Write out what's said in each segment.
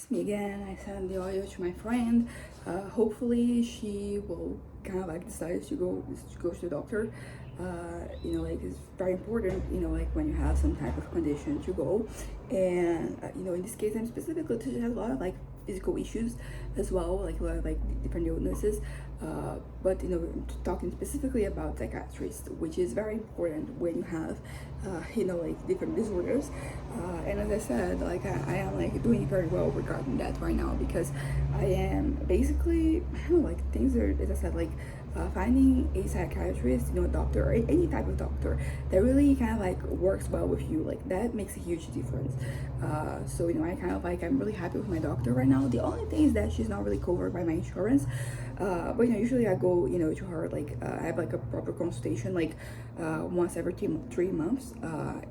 It's me again. I sent the audio to my friend. Hopefully, she will kind of like decide to go to the doctor. It's very important. Like when you have some type of condition to go, and in this case, I'm specifically she has a lot of like physical issues as well, like a lot of like different illnesses. But talking specifically about psychiatrists, which is very important when you have like different disorders. And as I said, like I am like doing very well regarding that right now because I am basically like things are, as I said, like finding a psychiatrist, a doctor, or any type of doctor that really kind of like works well with you, like that makes a huge difference. So I kind of like I'm really happy with my doctor right now. The only thing is that she's not really covered by my insurance. But usually I go to her, like I have like a proper consultation like once every 3 months,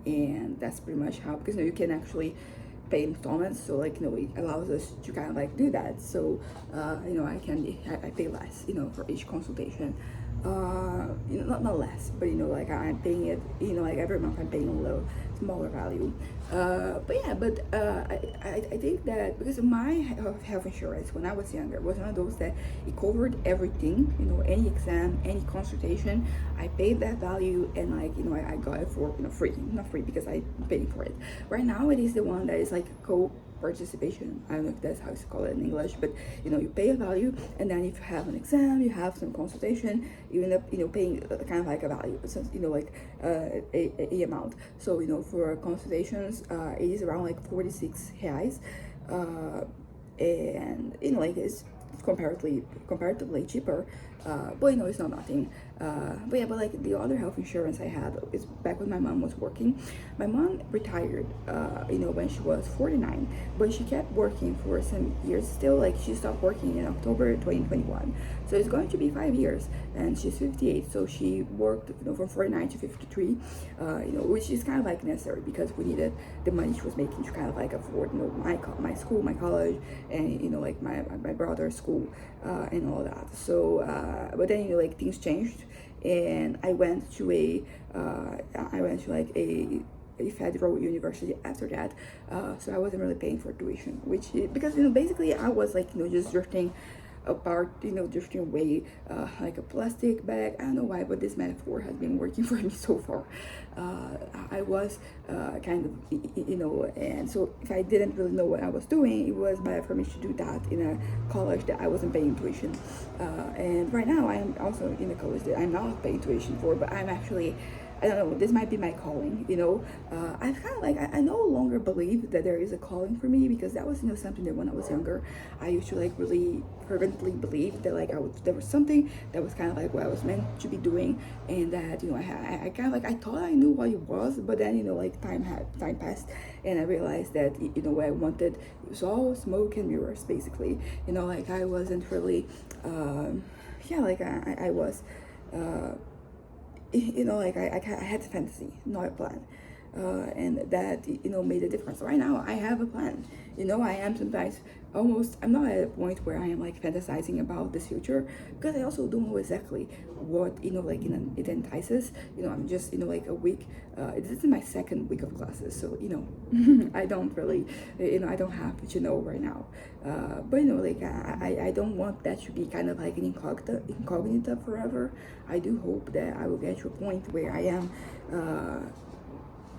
and that's pretty much how, because you can actually pay installments, so like it allows us to kind of like do that. So I pay less for each consultation. Not less, but like I'm paying it, like every month I'm paying a little smaller value. I think that because my health insurance when I was younger was one of those that it covered everything, any exam, any consultation, I paid that value, and like I got it for free, not free because I paid for it. Right now it is the one that is like participation. I don't know if that's how it's called in English, but you pay a value, and then if you have an exam, you have some consultation, you end up paying kind of like a value, so like a amount. So for consultations, it is around like 46 reais, and like it's comparatively cheaper, but it's not nothing. But like the other health insurance I had is back when my mom was working. My mom retired when she was 49, but she kept working for some years still. Like she stopped working in October 2021, so it's going to be 5 years, and she's 58, so she worked from 49 to 53, which is kind of like necessary because we needed the money she was making to kind of like afford my school, my college, and like my brother's school, and all that. So but then like things changed, and I went to like a federal university after that. So I wasn't really paying for tuition, which because basically I was like just drifting apart, drifting away, like a plastic bag. I don't know why, but this metaphor has been working for me so far. I was kind of, and so if I didn't really know what I was doing, it was better for me to do that in a college that I wasn't paying tuition. And right now I am also in a college that I'm not paying tuition for, but I'm actually, I don't know, this might be my calling, I've kind of like, I no longer believe that there is a calling for me, because that was, something that when I was younger, I used to like really fervently believe that like there was something that was kind of like what I was meant to be doing, and that, I kind of like, I thought I knew what it was, but then, like time passed, and I realized that, what I wanted, it was all smoke and mirrors, basically, like I wasn't really, like I was, like I had a fantasy, not a plan, and that made a difference. Right now I have a plan. I am sometimes almost, I'm not at a point where I am like fantasizing about the future, because I also don't know exactly what like it entices. I'm just like a week, this is my second week of classes, so I don't really, I don't have to know right now, but like I don't want that to be kind of like an incognita forever. I do hope that I will get to a point where I am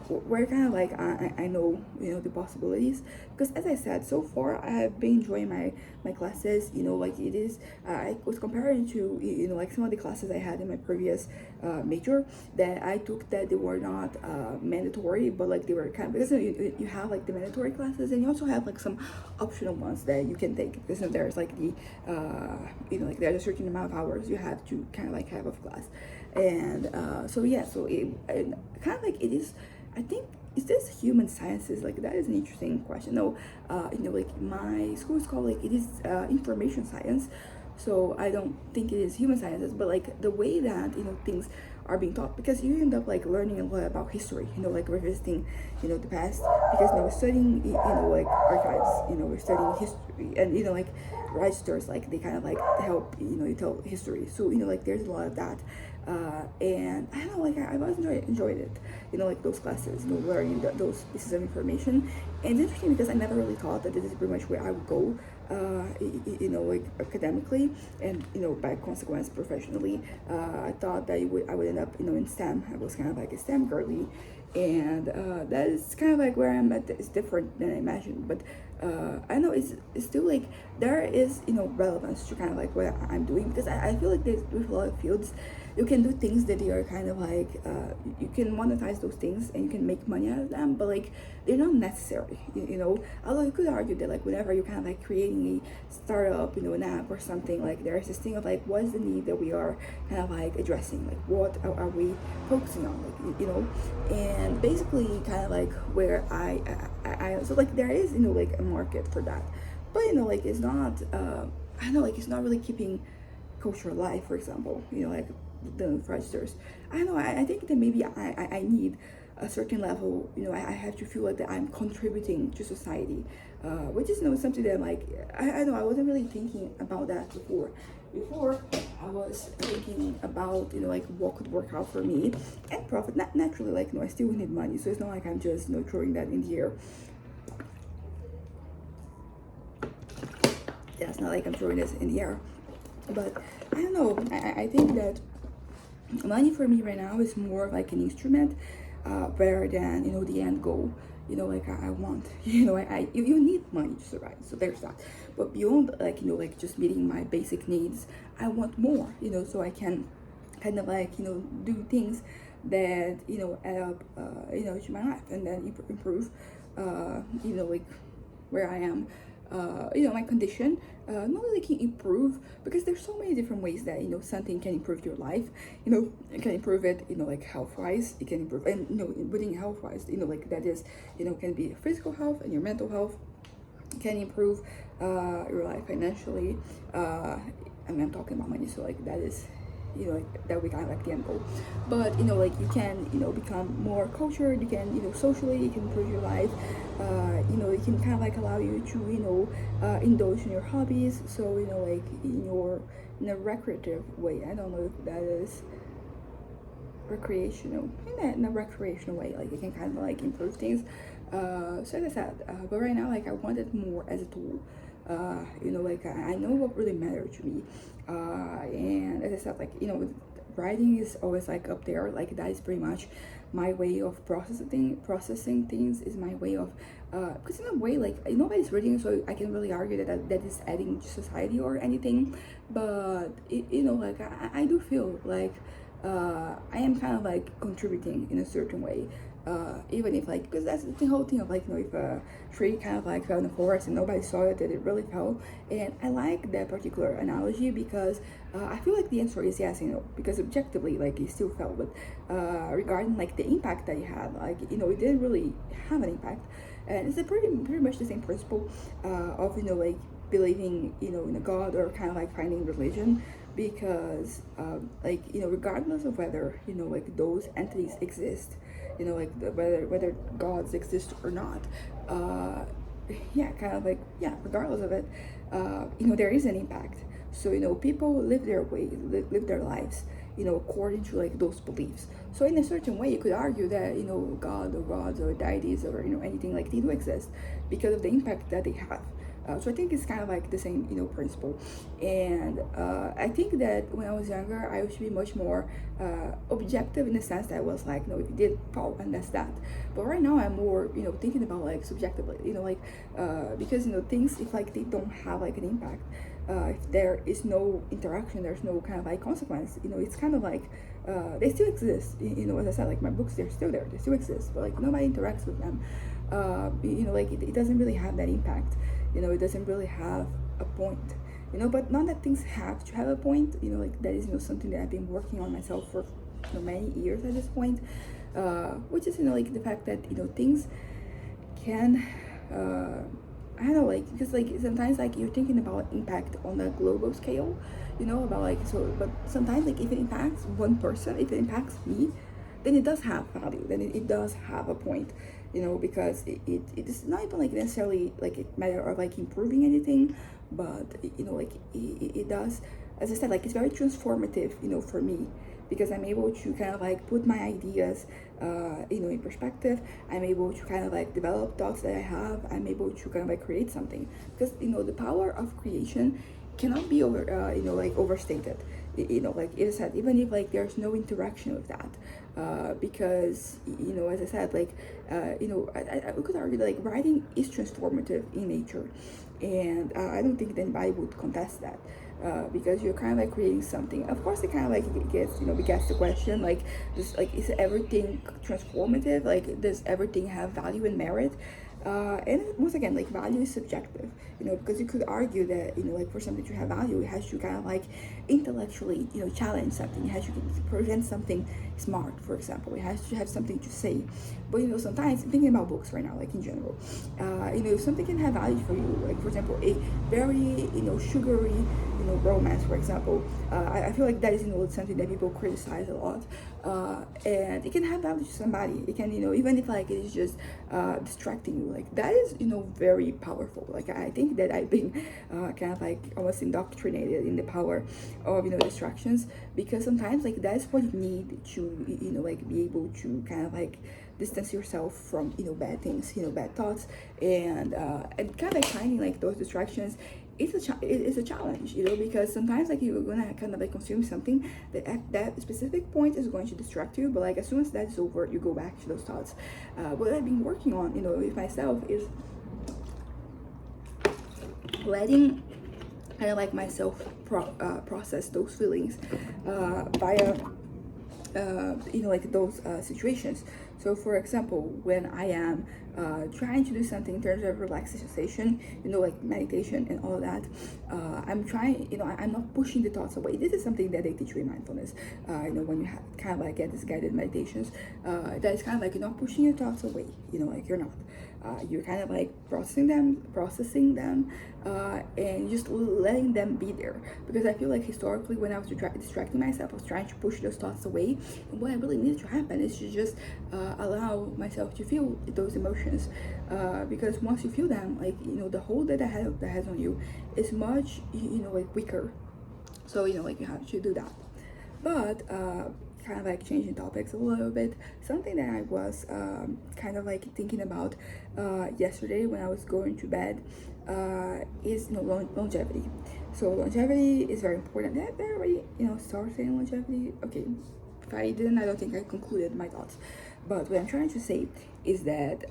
where kind of like I know the possibilities, because as I said, so far I have been enjoying my classes. Like it is, I was comparing to like some of the classes I had in my previous major that I took, that they were not mandatory, but like they were kind of, because you have like the mandatory classes, and you also have like some optional ones that you can take, because there's like the like there's a certain amount of hours you have to kind of like have of class. And so yeah, so it kind of like it is, I think, is this human sciences? Like that is an interesting question. No, like my school is called, like it is information science, so I don't think it is human sciences, but like the way that things are being taught, because you end up like learning a lot about history, like revisiting the past, because studying like archives, we're studying history, and like registers, like they kind of like help you tell history. So like there's a lot of that, and I don't know, like I was enjoyed it, like those classes, learning those pieces of information. And it's interesting because I never really thought that this is pretty much where I would go, like academically, and by consequence professionally. I thought that I would end up in STEM. I was kind of like a STEM girly, and that is kind of like where I'm at. It's different than I imagined, but I know it's still like there is relevance to kind of like what I'm doing, because I feel like there's with a lot of fields you can do things that they are kind of like you can monetize those things and you can make money out of them, but like they're not necessary, although you could argue that like whenever you're kind of like creating a startup, an app or something, like there's this thing of like what is the need that we are kind of like addressing, like what are we focusing on, like and basically kind of like where I so like there is like a market for that, but like it's not I know, like it's not really keeping culture alive, for example, like the registers. I don't know, I think that maybe I need a certain level, I have to feel like that I'm contributing to society, which is something that like I know I wasn't really thinking about that before. I was thinking about like what could work out for me and profit. Not naturally, like I still need money, so it's not like I'm just throwing that in the air. Yeah, it's not like I'm throwing this in the air, but I don't know, I think that money for me right now is more like an instrument, rather than the end goal. Like I want, you need money to survive, so there's that. But beyond like like just meeting my basic needs, I want more, so I can kind of like do things that add up to my life, and then improve like where I am, my condition. Not really can improve, because there's so many different ways that something can improve your life. It can improve it like health wise. It can improve, and within health wise, like that is can be physical health and your mental health. It can improve your life financially. I mean, I'm talking about money, so like that is like that we kind of like the end goal. But like you can become more cultured, you can socially, you can improve your life, it can kind of like allow you to indulge in your hobbies, so like in a recreative way. I don't know if that is recreational, in a recreational way, like you can kind of like improve things. So as I said, but right now like I want it more as a tool. Like I know what really mattered to me, and as I said, like writing is always like up there, like that is pretty much my way of processing things, is my way of because in a way like nobody's reading, so I can really argue that is adding to society or anything, but like I do feel like I am kind of like contributing in a certain way, even if like, because that's the whole thing of like if a tree kind of like fell in the forest and nobody saw it, that it really fell. And I like that particular analogy because I feel like the answer is yes, because objectively like it still fell, but regarding like the impact that it had, like it didn't really have an impact. And it's a pretty much the same principle of like believing in a god, or kind of like finding religion, because like regardless of whether like those entities exist, like whether gods exist or not, yeah, kind of like, yeah, regardless of it, there is an impact. So people live their way, live their lives according to like those beliefs. So in a certain way you could argue that god or gods or deities or anything, like they do exist because of the impact that they have. So I think it's kind of like the same principle. And I think that when I was younger I used to be much more objective, in the sense that I was like, if you did fall, and that's that. But right now I'm more thinking about like subjectively, like because things, if like they don't have like an impact, if there is no interaction, there's no kind of like consequence, it's kind of like they still exist, as I said, like my books, they're still there, they still exist, but like nobody interacts with them. Like it doesn't really have that impact, it doesn't really have a point, but not that things have to have a point, like that is something that I've been working on myself for many years at this point, which is like the fact that things can I don't know, like, because like sometimes like you're thinking about impact on a global scale, about like, so, but sometimes like if it impacts one person, if it impacts me, then it does have value, then it does have a point. because it is not even like necessarily like a matter of like improving anything, but it does, as I said, like it's very transformative, for me, because I'm able to kind of like put my ideas, in perspective. I'm able to kind of like develop thoughts that I have. I'm able to kind of like create something, because the power of creation cannot be overstated. Like it said, even if like there's no interaction with that, because as I said, like I could argue that like writing is transformative in nature, and I don't think that anybody would contest that. Because you're kind of like creating something. Of course, it kind of like begets the question, like, just like, is everything transformative? Like, does everything have value and merit? And once again, like, value is subjective, because you could argue that, like, for something to have value, it has to kind of like intellectually, challenge something. It has to present something smart, for example. It has to have something to say. But, sometimes, thinking about books right now, like in general, if something can have value for you, like, for example, a very, sugary, romance, for example, I feel like that is, something that people criticize a lot. And it can have value to somebody. It can, even if like it is just distracting you, like that is, very powerful. Like I think that I've been kind of like almost indoctrinated in the power of, distractions, because sometimes like that's what you need to, like be able to kind of like distance yourself from, bad things, bad thoughts, and kind of like finding like those distractions. It's a challenge, because sometimes like you're gonna kind of like consume something that at that specific point is going to distract you, but like as soon as that is over, you go back to those thoughts. What I've been working on, with myself, is letting kind of like myself process those feelings via like those situations. So for example, when I am trying to do something in terms of relaxation, like meditation and all of that, I'm trying, I'm not pushing the thoughts away. This is something that they teach you in mindfulness. When you kind of like get these guided meditations, that is kind of like you're not pushing your thoughts away, like you're not. You're kind of like processing them, and just letting them be there. Because I feel like historically, when I was distracting myself, I was trying to push those thoughts away. And what I really needed to happen is to just allow myself to feel those emotions. Because once you feel them, like, the hold that has on you is much, like weaker. So, like you have to do that. But kind of like changing topics a little bit, something that I was kind of like thinking about yesterday when I was going to bed is longevity. So longevity is very important. Did I already start saying longevity? Okay, if I didn't, I don't think I concluded my thoughts. But what I'm trying to say is that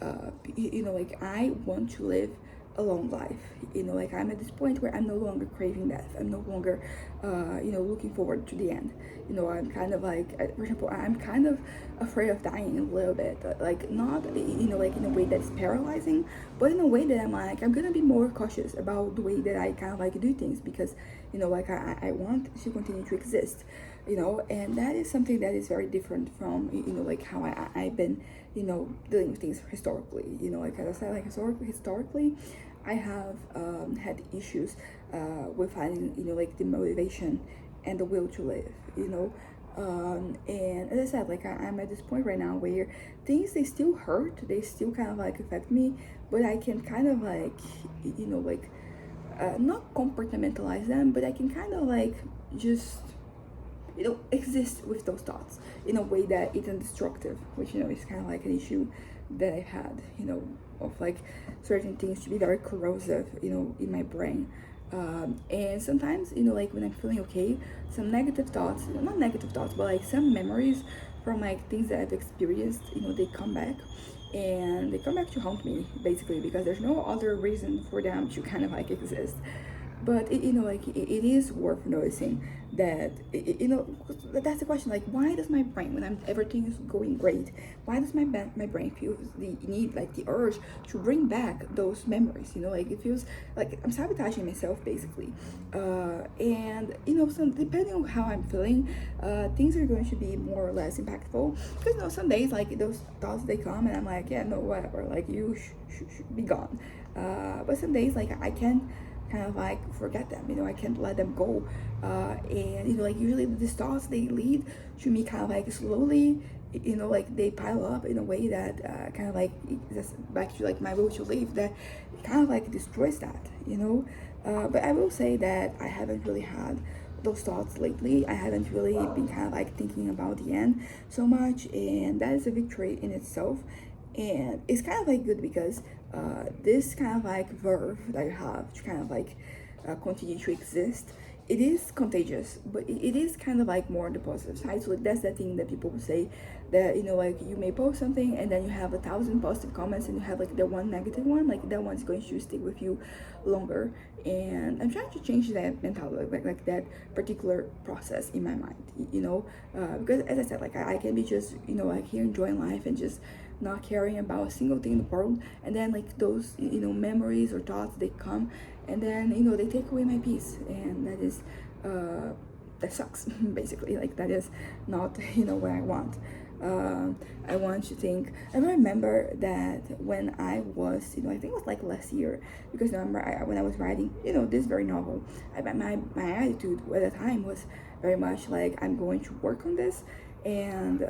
like I want to live a long life. Like I'm at this point where I'm no longer craving death. I'm no longer looking forward to the end. I'm kind of like, for example, I'm kind of afraid of dying a little bit, like not like in a way that's paralyzing, but in a way that I'm like, I'm gonna be more cautious about the way that I kind of like do things, because like I want to continue to exist, and that is something that is very different from like how I've been dealing with things historically. Like as I said, like historically I have had issues with finding like the motivation and the will to live, and as I said, like I'm at this point right now where things, they still hurt, they still kind of like affect me, but I can kind of like like not compartmentalize them, but I can kind of like just exist with those thoughts in a way that isn't destructive, which is kind of like an issue that I've had, of like certain things to be very corrosive, in my brain. And sometimes, like when I'm feeling okay, some negative thoughts, not negative thoughts, but like some memories from like things that I've experienced, they come back, and they come back to haunt me, basically, because there's no other reason for them to kind of like exist. But it is worth noticing that that's the question, like, why does my brain, when everything is going great, why does my brain feel the need, like the urge to bring back those memories? Like it feels like I'm sabotaging myself, basically. And so depending on how I'm feeling, things are going to be more or less impactful, because some days like those thoughts, they come and I'm like, yeah, no, whatever, like you should be gone. But some days like I can kind of like forget them, I can't let them go, and like usually these thoughts, they lead to me kind of like slowly like they pile up in a way that kind of like just back to like my will to live, that kind of like destroys that, but I will say that I haven't really had those thoughts lately. I haven't really been kind of like thinking about the end so much, and that is a victory in itself. And it's kind of like good because this kind of like verve that you have to kind of like continue to exist, it is contagious, but it is kind of like more on the positive side. So like that's the thing that people will say, that like you may post something and then you have 1,000 positive comments and you have like the one negative one, like that one's going to stick with you longer. And I'm trying to change that mentality, like that particular process in my mind, because as I said, like I can be just like here enjoying life and just not caring about a single thing in the world, and then like those memories or thoughts, they come, and then they take away my peace, and that is that sucks. Basically, like that is not what I want. I want to think. I remember that when I was, I think it was like last year, because remember when I was writing, this very novel, my attitude at the time was very much like, I'm going to work on this, and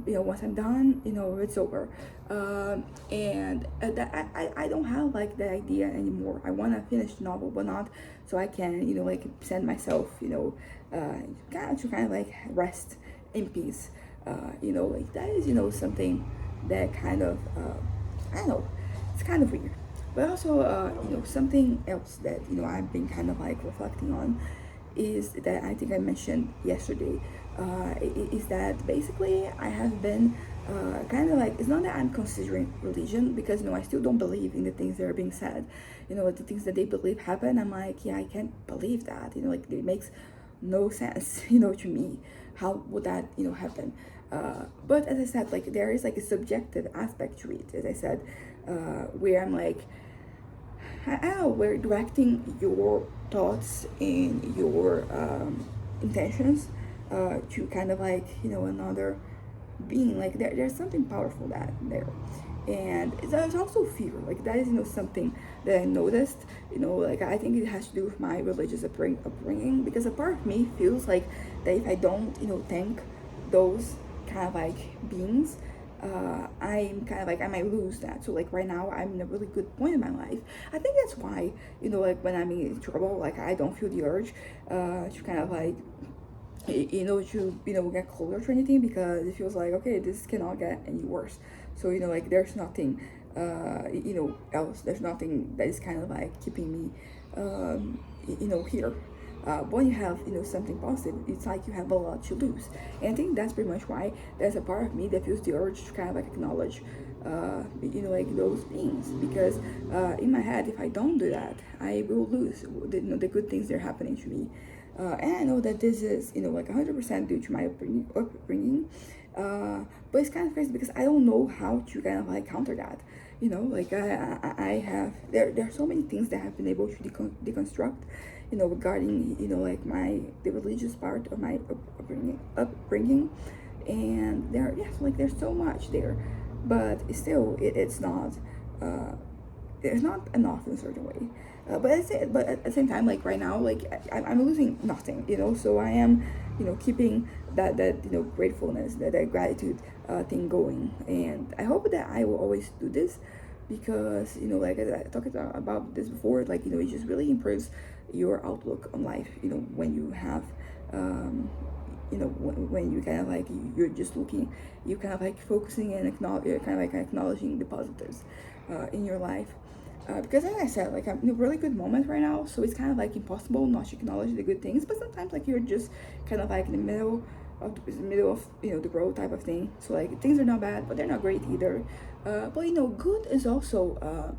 once I'm done, it's over. And that I don't have like that idea anymore. I want to finish the novel, but not so I can like send myself kind of like rest in peace. Like that is something that kind of I don't know, it's kind of weird. But also something else that I've been kind of like reflecting on is that I think I mentioned yesterday, is that basically I have been kind of like, it's not that I'm considering religion, because I still don't believe in the things that are being said, the things that they believe happen. I'm like, yeah, I can't believe that, like it makes no sense to me. How would that happen? But as I said, like there is like a subjective aspect to it, as I said, where I'm like, I don't know, we're directing your thoughts and your intentions to kind of like another being. Like there's something powerful that there. And there's also fear, like that is something that I noticed, like I think it has to do with my religious upbringing, because a part of me feels like that if I don't thank those kind of like beings, I'm kind of like, I might lose that. So like right now I'm in a really good point in my life. I think that's why like when I'm in trouble, like I don't feel the urge to kind of like to get closer to anything, because it feels like, okay, this cannot get any worse. So like there's nothing else, there's nothing that is kind of like keeping me here. But when you have something positive, it's like you have a lot to lose. And I think that's pretty much why there's a part of me that feels the urge to kind of like acknowledge like those beings, because in my head, if I don't do that, I will lose the good things that are happening to me. And I know that this is like 100% due to my upbringing, but it's kind of crazy because I don't know how to kind of like counter that. Like I have, there are so many things that I've been able to deconstruct, regarding like the religious part of my upbringing, and there's so much there, but still it's not enough in a certain way. But at the same time, like right now, like I'm losing nothing, so I am keeping that gratefulness, that gratitude thing going. And I hope that I will always do this, because like I talked about this before, like it just really improves your outlook on life, when you have when you kind of like, you're just looking, you kind of like focusing and acknowledging the positives in your life. Because as I said, like I'm in a really good moment right now, so it's kind of like impossible not to acknowledge the good things. But sometimes like you're just kind of like in the middle of the road type of thing. So like things are not bad, but they're not great either. But good is also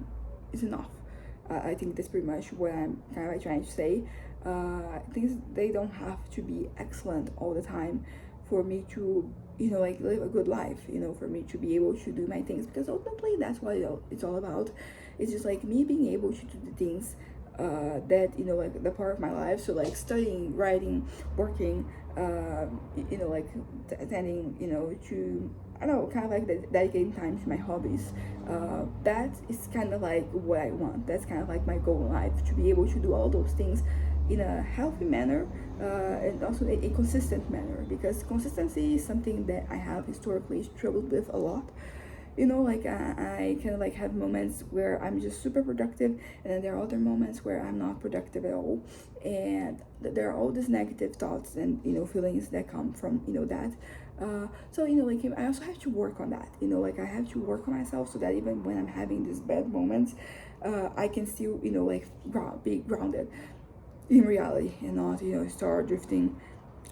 is enough. I think that's pretty much what I'm kind of like trying to say. Things, they don't have to be excellent all the time for me to like live a good life, for me to be able to do my things, because ultimately that's what it's all about. It's just like me being able to do the things that like the part of my life, so like studying, writing, working, like attending, to, I don't know, kind of like dedicating time to my hobbies. That is kind of like what I want. That's kind of like my goal in life, to be able to do all those things in a healthy manner, and also a consistent manner, because consistency is something that I have historically struggled with a lot. Like I kind of like have moments where I'm just super productive, and then there are other moments where I'm not productive at all, and there are all these negative thoughts and feelings that come from that. So like I also have to work on that. Like I have to work on myself so that even when I'm having these bad moments, I can still like be grounded in reality, and not start drifting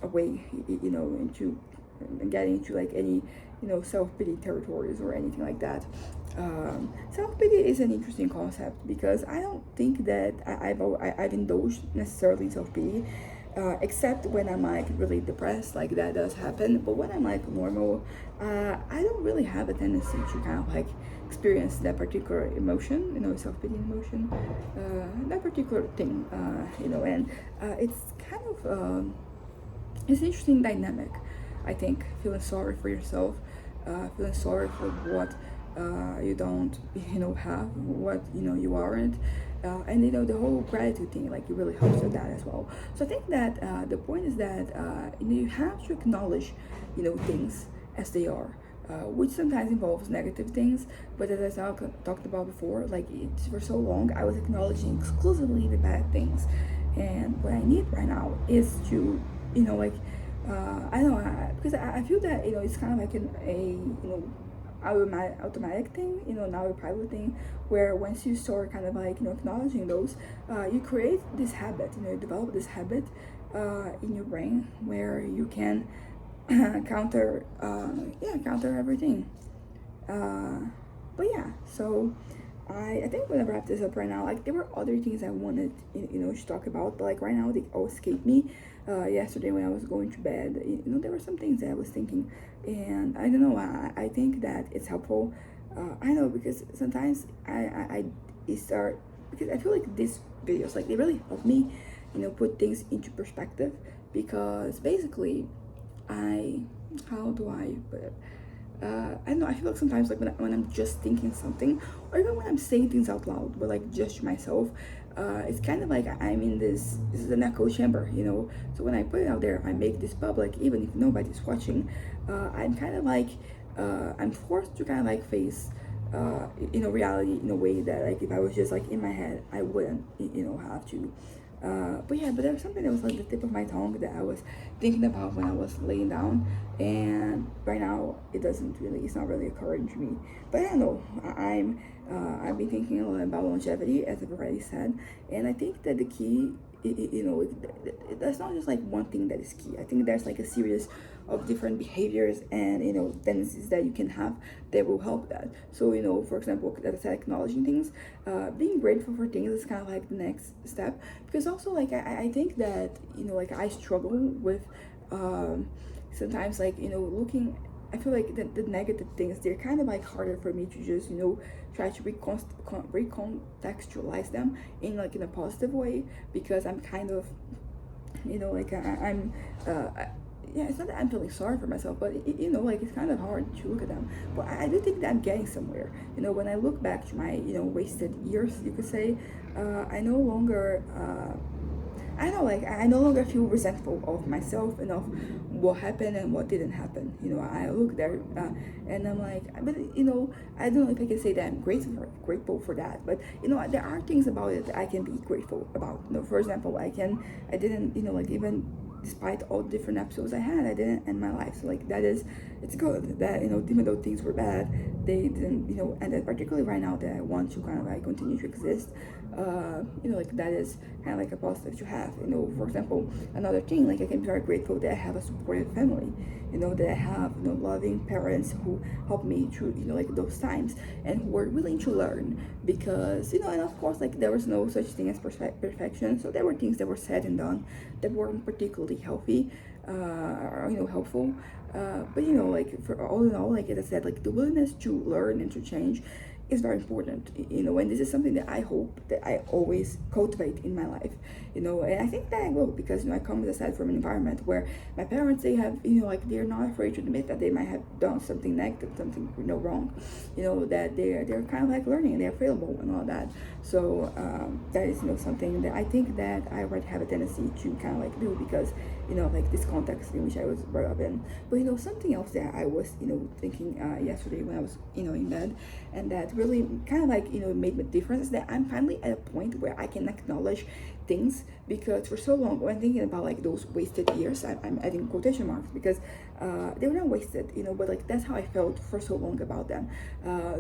away into getting into like any self-pity territories or anything like that. Self-pity is an interesting concept, because I don't think that I've indulged necessarily in self-pity, except when I'm like really depressed, like that does happen. But when I'm like normal, I don't really have a tendency to kind of like experience that particular emotion, self-pity emotion, that particular thing, and it's kind of it's an interesting dynamic. I think feeling sorry for yourself, feeling sorry for what you don't have, what you aren't, and the whole gratitude thing, like it really helps with that as well. So I think that the point is that you have to acknowledge things as they are, which sometimes involves negative things. But as I talked about before, like for so long I was acknowledging exclusively the bad things, and what I need right now is to like I don't know, because I feel that it's kind of like automatic thing, now a private thing, where once you start kind of like acknowledging those, you create this habit, you develop this habit in your brain where you can counter everything. uh, but yeah, so I think we're gonna wrap this up right now. Like there were other things I wanted to talk about, but like right now they all escape me. Yesterday when I was going to bed, there were some things that I was thinking, and I don't know. I think that it's helpful. I know, because sometimes I start, because I feel like these videos, like they really help me, put things into perspective, because basically I how do I put it? I don't know. I feel like sometimes, like when I'm just thinking something, or even when I'm saying things out loud, but like just to myself, it's kind of like I'm in this is an echo chamber, So when I put it out there, I make this public, even if nobody's watching. I'm kind of like I'm forced to kind of like face reality in a way that, like, if I was just like in my head, I wouldn't have to. But yeah, but there was something that was like the tip of my tongue that I was thinking about when I was laying down, and right now it's not really occurring to me. But I don't know, I've been thinking a lot about longevity, as I've already said, and I think that the key, that's not just like one thing that is key. I think there's like a series of different behaviors and tendencies that you can have that will help that. So for example, as I said, acknowledging things, being grateful for things is kind of like the next step, because also like I think that like I struggle with sometimes, like looking. I feel like the negative things, they're kind of like harder for me to just try to recontextualize them in like in a positive way, because I'm kind of like I'm yeah, it's not that I'm feeling sorry for myself, but like it's kind of hard to look at them. But I do think that I'm getting somewhere. When I look back to my wasted years, you could say, I no longer I know, like I no longer feel resentful of myself and of what happened and what didn't happen. I look there and I'm like, but I don't know if I can say that I'm grateful for that. But there are things about it that I can be grateful about. For example, I didn't like, even despite all the different episodes I didn't end my life. So like it's good that even though things were bad, they didn't and that particularly right now that I want to kind of like continue to exist. Like that is kind of like a positive to have. For example, another thing, like I can be very grateful that I have a supportive family. That I have loving parents who help me through like those times, and who were willing to learn, because and of course, like there was no such thing as perfection. So there were things that were said and done that weren't particularly healthy or helpful. But like for all in all, like as I said, like the willingness to learn and to change is very important, and this is something that I hope that I always cultivate in my life, and I think that I will, because I come, as I said, from an environment where my parents, they have, like, they're not afraid to admit that they might have done something negative, something wrong, that they're kind of like learning, they're available and all that. So that is something that I think that I already have a tendency to kind of like do, because like this context in which I was brought up in. But something else that I was thinking yesterday when I was in bed, and that really kind of like made a difference, is that I'm finally at a point where I can acknowledge things, because for so long when thinking about like those wasted years, I'm adding quotation marks, because they were not wasted, but like that's how I felt for so long about them.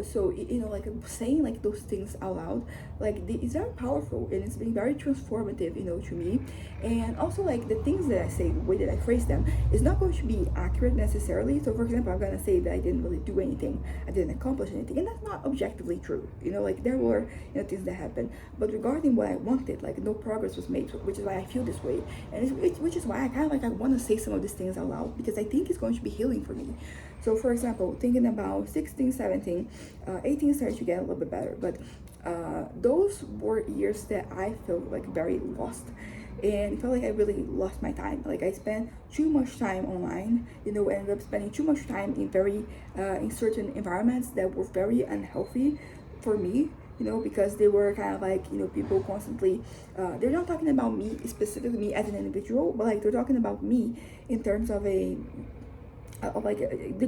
So like saying like those things out loud, like it's very powerful, and it's been very transformative, to me. And also, like, the things that I say, the way that I phrase them, is not going to be accurate necessarily. So for example, I'm gonna say that I didn't really do anything, I didn't accomplish anything, and that's not objectively true. Like there were things that happened, but regarding what I wanted, like no progress was made, which is why I feel this way. And which is why I kind of like I want to say some of these things out loud, because I think it's going to be healing for me. So for example, thinking about 16, 17, 18 started to get a little bit better, but those were years that I felt like very lost, and it felt like I really lost my time. Like I spent too much time online, ended up spending too much time in in certain environments that were very unhealthy for me, because they were kind of like, people constantly, they're not talking about me, specifically me as an individual, but like they're talking about me in terms of the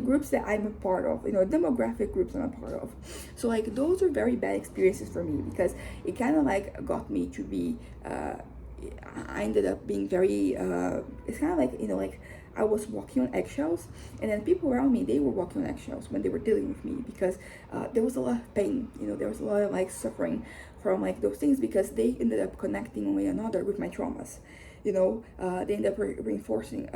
groups that I'm a part of, demographic groups I'm a part of. So like those are very bad experiences for me, because it kind of like got me to be, I ended up being very, it's kind of like, like I was walking on eggshells, and then people around me, they were walking on eggshells when they were dealing with me, because there was a lot of pain, there was a lot of like suffering from like those things, because they ended up connecting one another with my traumas. They end up reinforcing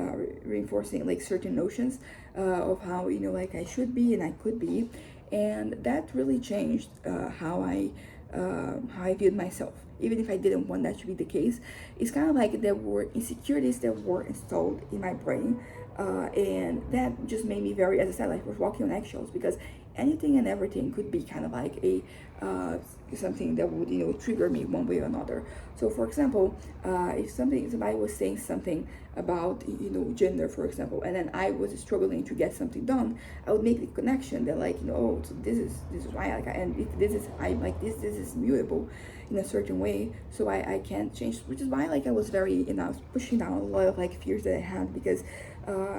like certain notions of how like I should be and I could be, and that really changed how I viewed myself, even if I didn't want that to be the case. It's kind of like there were insecurities that were installed in my brain, and that just made me very, as I said, like was walking on eggshells, because anything and everything could be kind of like a something that would trigger me one way or another. So for example, if somebody was saying something about gender, for example, and then I was struggling to get something done, I would make the connection that like oh, so this is why, like, and if this is, I like this is mutable in a certain way, so I can't change, which is why like I was very, I was pushing down a lot of like fears that I had, because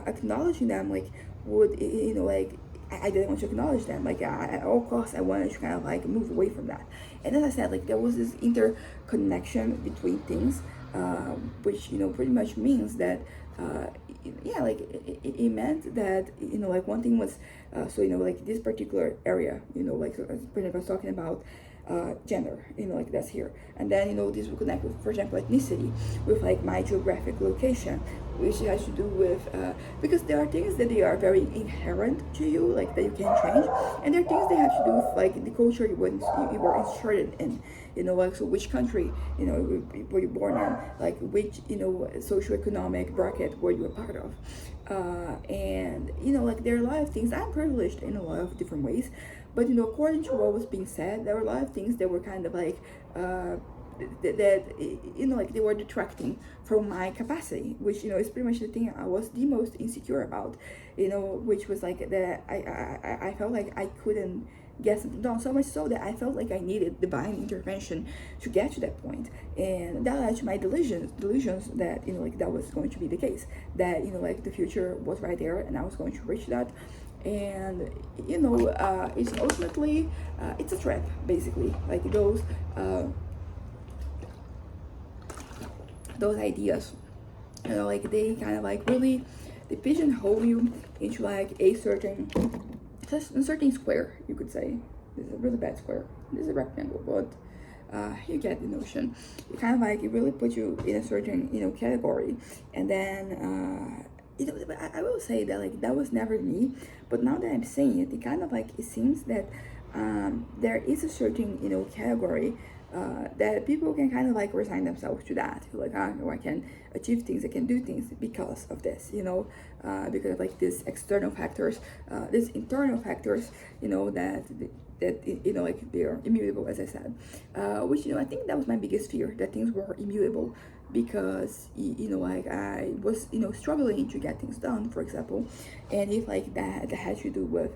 acknowledging them like would, like I didn't want to acknowledge them. Like at all costs, I wanted to kind of like move away from that. And as I said, like there was this interconnection between things, which pretty much means that yeah, like it meant that like one thing was so like this particular area, like so, I was talking about gender, like that's here, and then this will connect with, for example, ethnicity, with like my geographic location, which has to do with because there are things that they are very inherent to you, like that you can change, and there are things that have to do with like the culture you were inserted in, like so which country were you born in, like which socioeconomic bracket were you a part of, and like there are a lot of things. I'm privileged in a lot of different ways, but according to what was being said, there were a lot of things that were kind of like that like they were detracting from my capacity, which is pretty much the thing I was the most insecure about, which was like that I felt like I couldn't get something done, so much so that I felt like I needed divine intervention to get to that point, and that led to my delusions that like that was going to be the case, that like the future was right there and I was going to reach that. And it's ultimately it's a trap, basically, like those ideas, like they kind of like really, they pigeonhole you into like a certain square, you could say. This is a really bad square, this is a rectangle, but you get the notion. It kind of like, it really puts you in a certain category, and then I will say that like that was never me, but now that I'm saying it, it kind of like, it seems that there is a certain category that people can kind of like resign themselves to, that like I can achieve things, I can do things because of this, because of like these external factors, these internal factors, that that like they're immutable, as I said, which I think that was my biggest fear, that things were immutable, because like I was struggling to get things done, for example, and if like that had to do with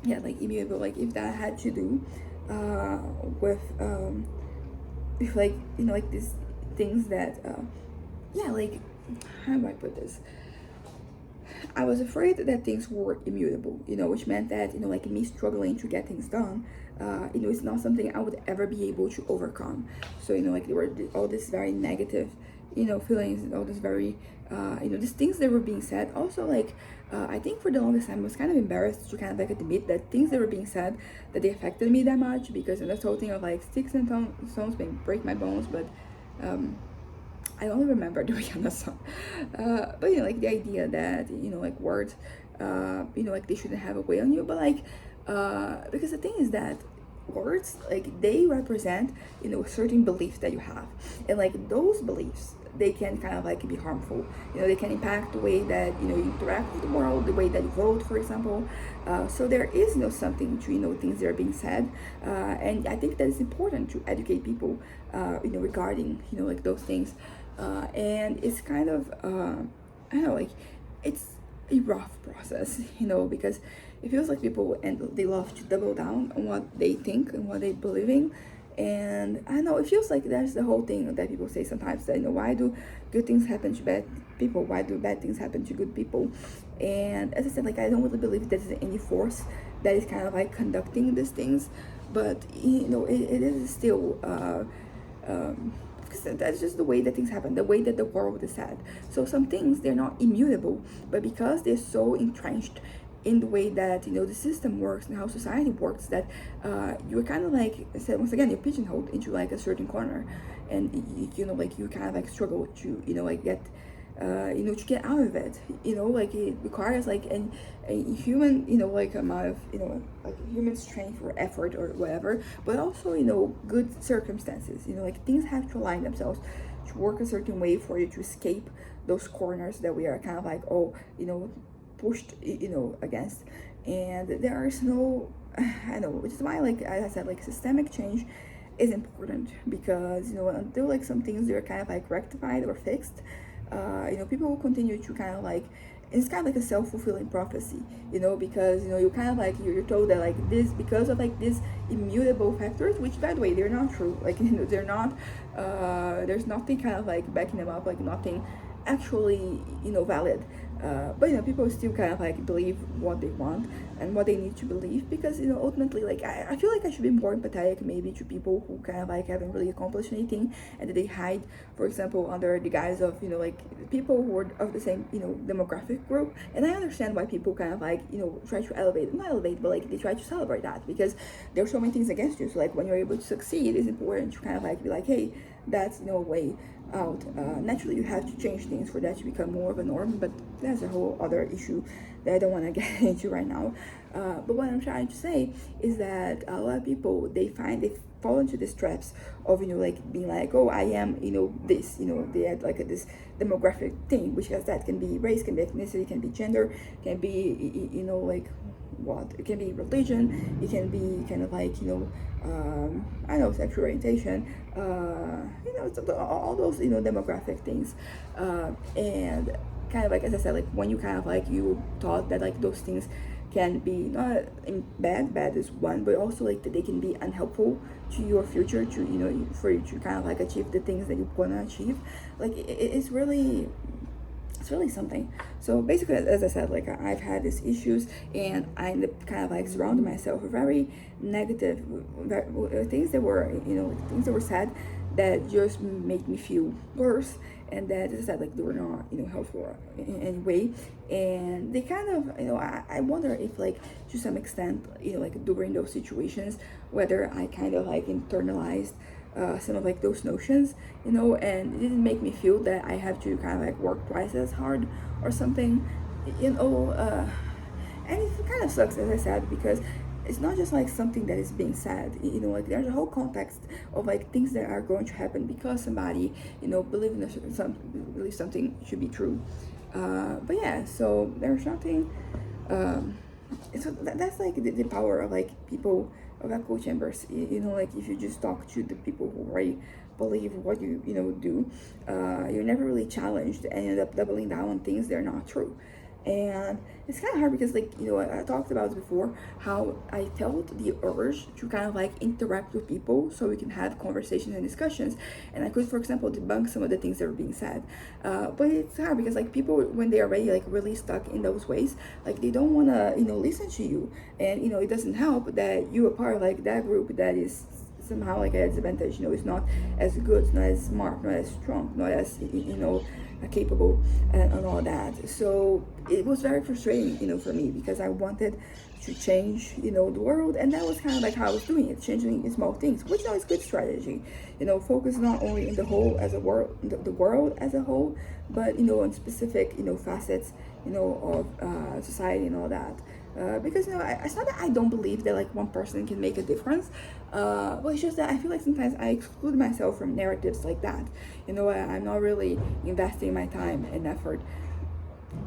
yeah, like immutable, like if that had to do with if like like these things that yeah, like, how do I put this, I was afraid that things were immutable, which meant that, like me struggling to get things done, it's not something I would ever be able to overcome. So, like there were all these very negative, feelings, and all this very, these things that were being said. Also, like, I think for the longest time I was kind of embarrassed to kind of like admit that things that were being said, that they affected me that much, because this whole thing of like sticks and stones may break my bones, but I only remember the Rihanna song. But like the idea that, like words, like they shouldn't have a way on you. But like, because the thing is that words, like they represent, certain beliefs that you have. And like those beliefs, they can kind of like be harmful. They can impact the way that, you interact with the world, the way that you vote, for example. So there is, something to, things that are being said. And I think that it's important to educate people, regarding, like those things. And it's kind of I don't know, like it's a rough process, because it feels like people, and they love to double down on what they think and what they believe in. And I don't know, it feels like that's the whole thing that people say sometimes, that why do good things happen to bad people, why do bad things happen to good people? And as I said, like I don't really believe there's any force that is kind of like conducting these things, but it is still because that's just the way that things happen, the way that the world is at. So some things, they're not immutable, but because they're so entrenched in the way that the system works and how society works, that you're kind of like, I said once again, you're pigeonholed into like a certain corner, and like you kind of like struggle to like get to get out of it. Like it requires like a human, like amount of, like human strength or effort or whatever, but also, good circumstances, like things have to align themselves to work a certain way for you to escape those corners that we are kind of like, pushed, against. And there is no, I know, which is why, like, as I said, like systemic change is important, because, until like some things are kind of like rectified or fixed, people will continue to kind of like, it's kind of like a self-fulfilling prophecy, because you kind of like, you're told that like this, because of like these immutable factors, which by the way, they're not true, like they're not, there's nothing kind of like backing them up, like nothing actually valid, but people still kind of like believe what they want and what they need to believe, because ultimately, like I feel like I should be more empathetic maybe to people who kind of like haven't really accomplished anything, and that they hide, for example, under the guise of like people who are of the same demographic group. And I understand why people kind of like try to not elevate, but like they try to celebrate that, because there's so many things against you. So like when you're able to succeed, it's important to kind of like be like, hey, that's a way out. Naturally, you have to change things for that to become more of a norm, but that's a whole other issue that I don't want to get into right now. But what I'm trying to say is that a lot of people, they fall into these traps of like being like, oh, I am this, they had like this demographic thing, which has that can be race, can be ethnicity, can be gender, can be like what, it can be religion, it can be kind of like I know, sexual orientation, it's all those demographic things, and kind of like, as I said, like when you kind of like, you thought that like those things can be not bad is one, but also like that they can be unhelpful to your future, to for you to kind of like achieve the things that you want to achieve. Like it's really something. So basically, as I said, like I've had these issues, and I ended up kind of like surrounding myself with very negative things that were things that were said that just made me feel worse, and that, as I said, like they were not helpful in any way. And they kind of I wonder if like to some extent like during those situations, whether I kind of like internalized some of like those notions, and it didn't make me feel that I have to kind of like work twice as hard or something, and it kind of sucks, as I said, because it's not just like something that is being said, like there's a whole context of like things that are going to happen because somebody believe something should be true. But yeah, so there's nothing so that's like the power of like people of echo chambers. You know, like if you just talk to the people who already believe what you know do, you're never really challenged and end up doubling down on things that are not true. And it's kind of hard because, like, you know, I talked about this before, how I felt the urge to kind of like interact with people so we can have conversations and discussions, and I could, for example, debunk some of the things that were being said. But it's hard because like people, when they're already like really stuck in those ways, like they don't want to, you know, listen to you. And you know, it doesn't help that you are part of like that group that is somehow like at a disadvantage. You know, it's not as good, not as smart, not as strong, not as, you know, capable, and all that. So it was very frustrating, you know, for me, because I wanted to change, you know, the world, and that was kind of like how I was doing it, changing in small things, which is good strategy. You know, focus not only in the whole as a world, the world as a whole, but you know, on specific, you know, facets, you know, of society and all that. Because you know, it's not that I don't believe that like one person can make a difference, but it's just that I feel like sometimes I exclude myself from narratives like that. You know, I'm not really investing my time and effort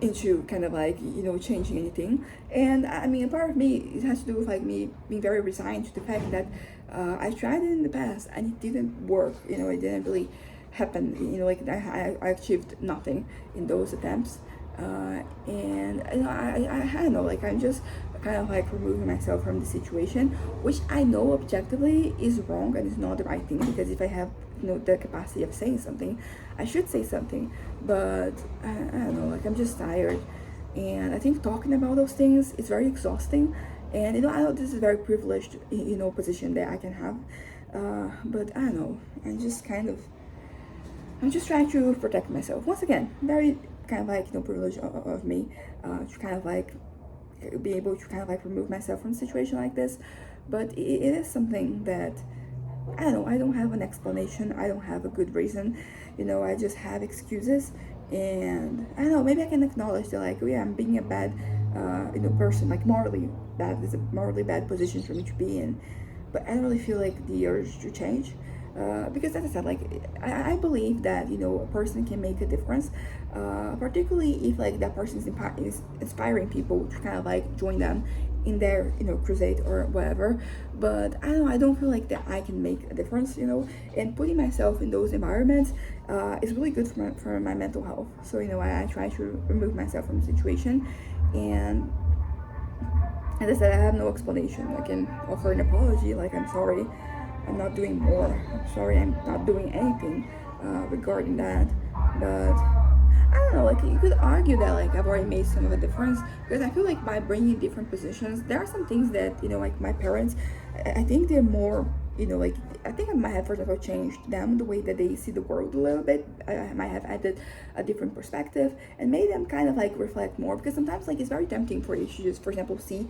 into kind of like, you know, changing anything. And I mean, a part of me, it has to do with like me being very resigned to the fact that I tried it in the past and it didn't work. You know, it didn't really happen. You know, like I achieved nothing in those attempts. And you know, I don't know, like I'm just kind of like removing myself from the situation, which I know objectively is wrong and is not the right thing, because if I have, you know, the capacity of saying something, I should say something. But I don't know, like I'm just tired, and I think talking about those things is very exhausting. And you know, I know this is a very privileged, you know, position that I can have, but I don't know, I'm just trying to protect myself. Once again, very kind of like, you know, privilege of me, to kind of like be able to kind of like remove myself from a situation like this. But it is something that I don't know. I don't have an explanation. I don't have a good reason. You know, I just have excuses, and I don't know. Maybe I can acknowledge that, like, oh yeah, I'm being a bad, you know, person, like morally bad. It's a morally bad position for me to be in, but I don't really feel like the urge to change. Because as I said, like I believe that, you know, a person can make a difference, particularly if like that person is inspiring people to kind of like join them in their, you know, crusade or whatever. But I don't know, I don't feel like that I can make a difference, you know, and putting myself in those environments is really good for my mental health. So you know, I try to remove myself from the situation. And as I said, I have no explanation. I can offer an apology, like I'm sorry, I'm not doing more. I'm sorry, I'm not doing anything regarding that. But I don't know, like you could argue that like I've already made some of a difference, because I feel like by bringing different positions, there are some things that, you know, like my parents, I think they're more, you know, like I think I might have, for example, changed them the way that they see the world a little bit. I might have added a different perspective and made them kind of like reflect more, because sometimes like it's very tempting for you to just, for example, see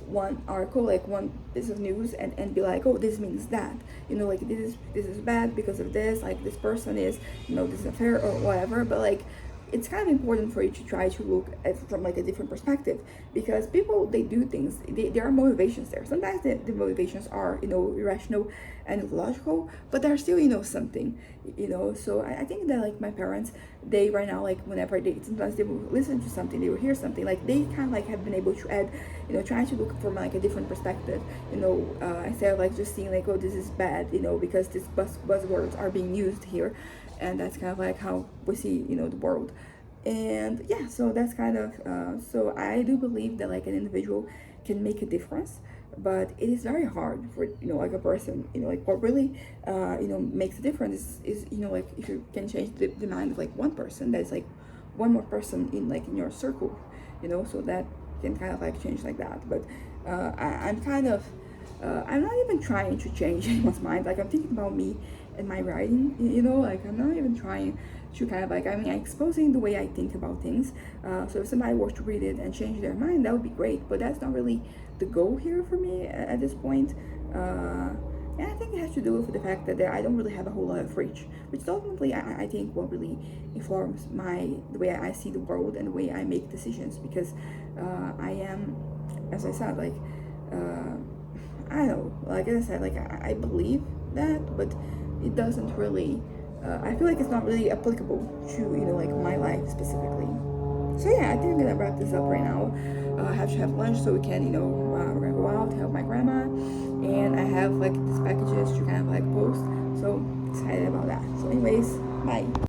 one article, like one piece of news, and be like, oh, this means that, you know, like this is bad because of this, like this person is, you know, this is unfair or whatever. But like it's kind of important for you to try to look at from like a different perspective, because people, they do things, there are motivations there. Sometimes the motivations are, you know, irrational and illogical, but they're still, you know, something, you know. So I think that like my parents, they right now, like whenever they, sometimes they will listen to something, they will hear something, like they kind of like have been able to add, you know, trying to look from like a different perspective, you know, instead of like just seeing like, oh, this is bad, you know, because these buzzwords are being used here. And that's kind of like how we see, you know, the world. And yeah, so that's kind of so I do believe that like an individual can make a difference, but it is very hard for, you know, like a person, you know, like what really you know, makes a difference is, you know, like if you can change the mind of like one person, that's like one more person in like in your circle, you know, so that can kind of like change like that. But I'm kind of I'm not even trying to change anyone's mind. Like I'm thinking about me and my writing, you know, like I'm not even trying to kind of like, I mean, I'm exposing the way I think about things. So if somebody were to read it and change their mind, that would be great. But that's not really the goal here for me at this point. And I think it has to do with the fact that I don't really have a whole lot of reach, which ultimately I think what really informs the way I see the world and the way I make decisions. Because I am, as I said, like I don't know, like as I said, like I believe that, but it doesn't really. I feel like it's not really applicable to, you know, like my life specifically. So yeah, I think I'm gonna wrap this up right now. I have to have lunch so we can, we're gonna go out to help my grandma, and I have like these packages to kind of like post. So excited about that. So anyways, bye.